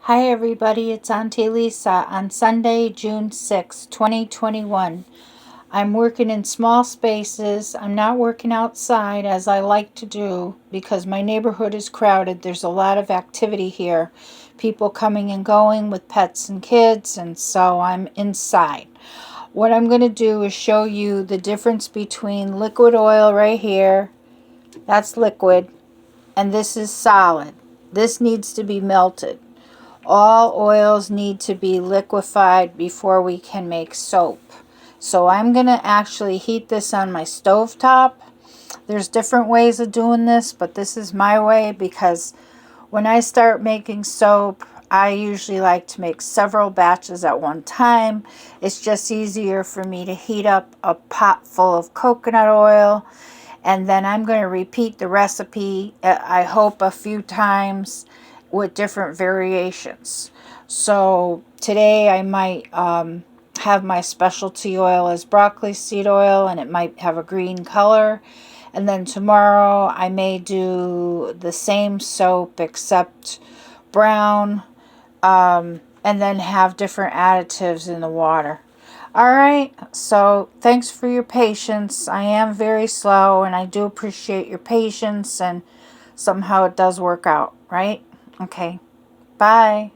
Hi everybody, it's Auntie Lisa on Sunday, June 6, 2021. I'm working in small spaces. I'm not working outside as I like to do because my neighborhood is crowded. There's a lot of activity here. People coming and going with pets and kids, and so I'm inside. What I'm going to do is show you the difference between liquid oil right here. That's liquid, and this is solid. This needs to be melted. All oils need to be liquefied before we can make soap. So I'm going to actually heat this on my stove top. There's different ways of doing this, but this is my way because when I start making soap, I usually like to make several batches at one time. It's just easier for me to heat up a pot full of coconut oil, and then I'm going to repeat the recipe, I hope, a few times with different variations. So today I might have my specialty oil as broccoli seed oil, and it might have a green color. And then tomorrow I may do the same soap except brown, and then have different additives in the water. Alright, so thanks for your patience. I am very slow and I do appreciate your patience, and somehow it does work out, right? Okay, bye.